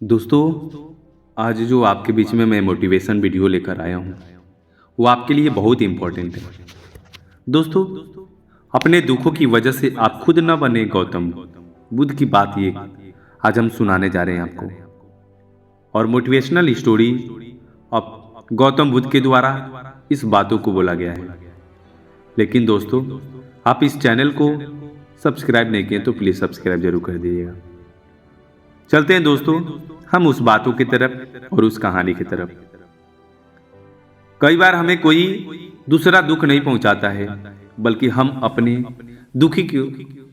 दोस्तों, आज जो आपके बीच में मैं मोटिवेशन वीडियो लेकर आया हूँ वो आपके लिए बहुत इम्पोर्टेंट है। दोस्तों, अपने दुखों की वजह से आप खुद न बने गौतम बुद्ध की बात ये आज हम सुनाने जा रहे हैं आपको। और मोटिवेशनल स्टोरी अब गौतम बुद्ध के द्वारा इस बातों को बोला गया है। लेकिन दोस्तों, आप इस चैनल को सब्सक्राइब नहीं किए तो प्लीज़ सब्सक्राइब जरूर कर दीजिएगा। चलते हैं दोस्तों हम उस बातों की तरफ और उस कहानी की तरफ। कई बार हमें कोई दूसरा दुख नहीं पहुंचाता है, बल्कि हम अपने दुखी की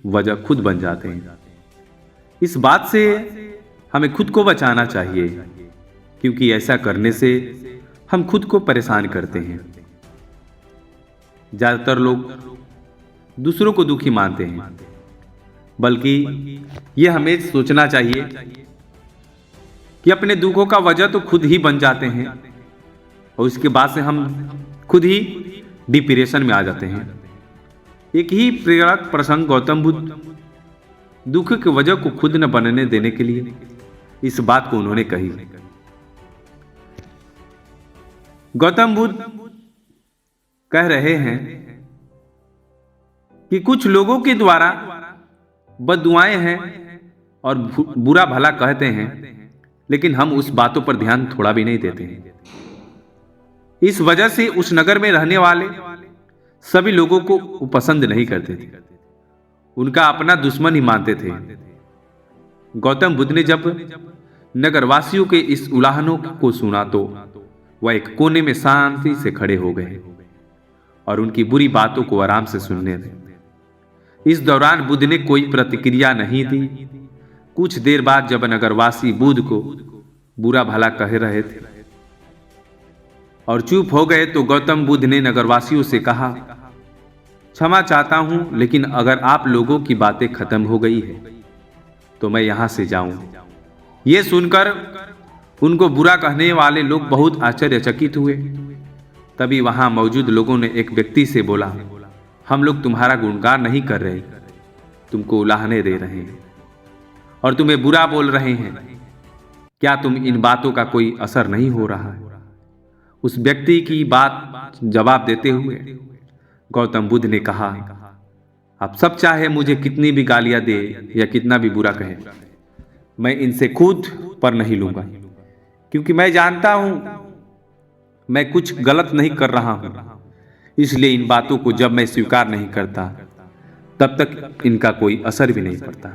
वजह खुद बन जाते हैं। इस बात से हमें खुद को बचाना चाहिए, क्योंकि ऐसा करने से हम खुद को परेशान करते हैं। ज्यादातर लोग दूसरों को दुखी मानते हैं, बल्कि यह हमें सोचना चाहिए कि अपने दुखों का वजह तो खुद ही बन जाते हैं और उसके बाद से हम खुद ही डिप्रेशन में आ जाते हैं। एक ही प्रेरक प्रसंग गौतम बुद्ध दुख की वजह को खुद न बनने देने के लिए इस बात को उन्होंने कही। गौतम बुद्ध कह रहे हैं कि कुछ लोगों के द्वारा बद्दुआएं हैं और बुरा भला कहते हैं, लेकिन हम उस बातों पर ध्यान थोड़ा भी नहीं देते हैं। इस वजह से उस नगर में रहने वाले सभी लोगों को वो पसंद नहीं करते थे, उनका अपना दुश्मन ही मानते थे। गौतम बुद्ध ने जब नगरवासियों के इस उलाहनों को सुना तो वह एक कोने में शांति से खड़े हो गए और उनकी बुरी बातों को आराम से सुनने लगे। इस दौरान बुद्ध ने कोई प्रतिक्रिया नहीं दी। कुछ देर बाद जब नगरवासी बुद्ध को बुरा भला कह रहे थे और चुप हो गए, तो गौतम बुद्ध ने नगरवासियों से कहा, क्षमा चाहता हूं, लेकिन अगर आप लोगों की बातें खत्म हो गई है तो मैं यहां से जाऊं। यह सुनकर उनको बुरा कहने वाले लोग बहुत आश्चर्यचकित हुए। तभी वहां मौजूद लोगों ने एक व्यक्ति से बोला, हम लोग तुम्हारा गुणगान नहीं कर रहे, तुमको उलाहने दे रहे हैं और तुम्हें बुरा बोल रहे हैं। क्या तुम इन बातों का कोई असर नहीं हो रहा है? उस व्यक्ति की बात जवाब देते हुए गौतम बुद्ध ने कहा, आप सब चाहे मुझे कितनी भी गालियां दे या कितना भी बुरा कहे, मैं इनसे खुद पर नहीं लूंगा, क्योंकि मैं जानता हूं मैं कुछ गलत नहीं कर रहा हूं। इसलिए इन बातों को जब मैं स्वीकार नहीं करता तब तक इनका कोई असर भी नहीं पड़ता।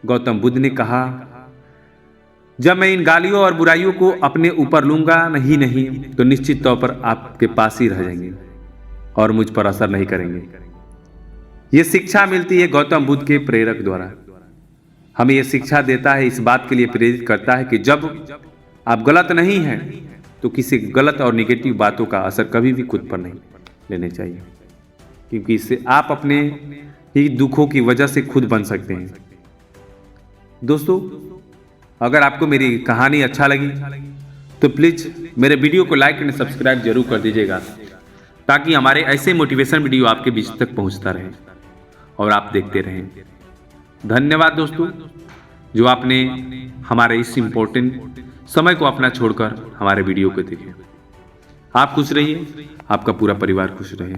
गौतम बुद्ध ने कहा, जब मैं इन गालियों और बुराइयों को अपने ऊपर लूंगा नहीं तो निश्चित तौर पर आपके पास ही रह जाएंगे और मुझ पर असर नहीं करेंगे। यह शिक्षा मिलती है गौतम बुद्ध के प्रेरक द्वारा। हमें यह शिक्षा देता है, इस बात के लिए प्रेरित करता है कि जब आप गलत नहीं हैं तो किसी गलत और निगेटिव बातों का असर कभी भी खुद पर नहीं लेने चाहिए, क्योंकि इससे आप अपने ही दुखों की वजह से खुद बन सकते हैं। दोस्तों, अगर आपको मेरी कहानी अच्छा लगी तो प्लीज़ मेरे वीडियो को लाइक एंड सब्सक्राइब जरूर कर दीजिएगा, ताकि हमारे ऐसे मोटिवेशन वीडियो आपके बीच तक पहुंचता रहे और आप देखते रहें। धन्यवाद दोस्तों, जो आपने हमारे इस इम्पोर्टेंट समय को अपना छोड़कर हमारे वीडियो को देखें। आप खुश रहिए, आपका पूरा परिवार खुश रहे।